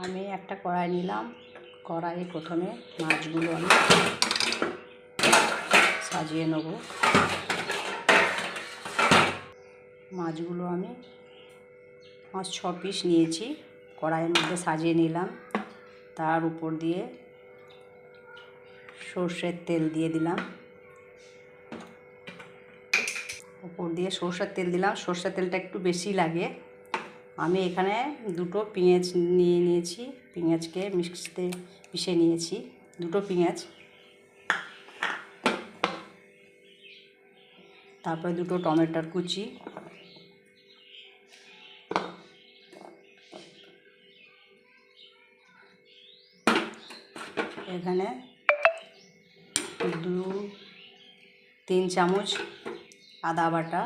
আমি একটা কড়াই নিলাম। কড়াইয়ে প্রথমে মাছগুলো আমি সাজিয়ে নেব। মাছগুলো আমি 5-6 পিস নিয়েছি, কড়াইয়ের মধ্যে সাজিয়ে নিলাম। তার উপর দিয়ে সর্ষের তেল দিয়ে দিলাম। উপর দিয়ে সর্ষের তেল দিলাম। সর্ষের তেলটা একটু বেশি লাগে। আমি এখানে 2টো পেঁয়াজ নিয়ে নিয়েছি। পেঁয়াজকে মিক্সিতে পিষে নিয়েছি, 2টো পেঁয়াজ। তারপরে 2টো টমেটোর কুচি, এখানে 2-3 চামচ আদা বাটা,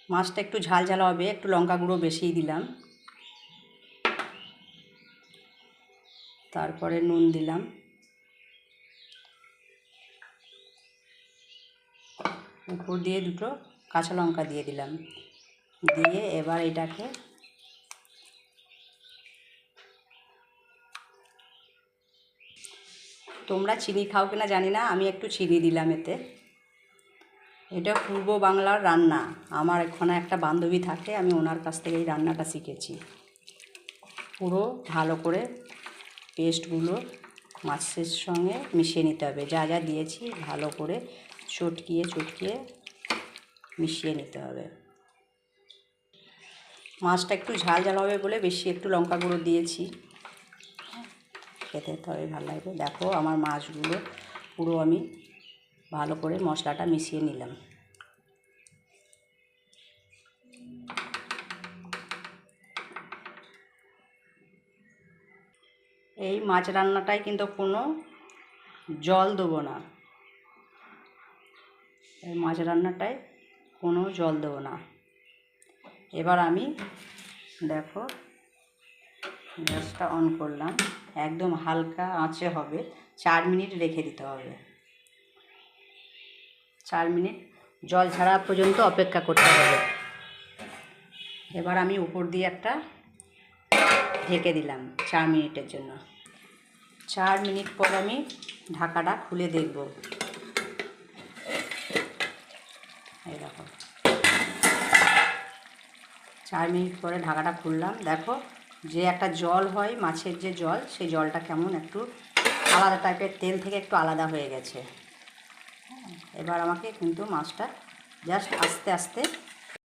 মাছটা একটু ঝাল ঝাল হবে, একটু লঙ্কা গুঁড়ো বেশিই দিলাম। তারপরে নুন দিলাম। উপর দিয়ে 2টো কাঁচা লঙ্কা দিয়ে দিলাম। দিয়ে এবার এটাকে তোমরা চিনি খাও কিনা জানি না, আমি একটু চিনি দিলাম এতে। এটা পূর্ব বাংলার রান্না। আমার এখানে একটা বান্ধবী থাকে, আমি ওনার কাছ থেকে এই রান্নাটা শিখেছি। পুরো ভালো করে পেস্টগুলো মাছের সঙ্গে মিশিয়ে নিতে হবে। যা যা দিয়েছি ভালো করে চটকিয়ে মিশিয়ে নিতে হবে। মাছটা একটু ঝাল ঝাল হবে বলে বেশি একটু লঙ্কা গুঁড়ো দিয়েছি। খেতে তবে ভালো লাগবে। দেখো আমার মাছগুলো পুরো আমি ভালো করে মশলাটা মিশিয়ে নিলাম। এই মাছ রান্নাটায় কিন্তু কোনো জল দেবো না। এই মাছ রান্নাটায় কোনো জল দেবো না। এবার আমি দেখো গ্যাসটা অন করলাম। একদম হালকা আঁচে হবে। 4 মিনিট রেখে দিতে হবে। 4 মিনিট জল ছাড়া পর্যন্ত অপেক্ষা করতে হবে। এবার আমি উপর দিয়ে একটা ঢেকে দিলাম 4 মিনিটের জন্য। 4 মিনিট পর আমি ঢাকাটা খুলে দেখব। এই দেখো 4 মিনিট পরে ঢাকাটা খুললাম। দেখো যে একটা জল হয় মাছের, যে জল, সেই জলটা কেমন একটু আলাদা টাইপের, তেল থেকে একটু আলাদা হয়ে গেছে। এবার আমাকে কিন্তু মাছটা জাস্ট আস্তে আস্তে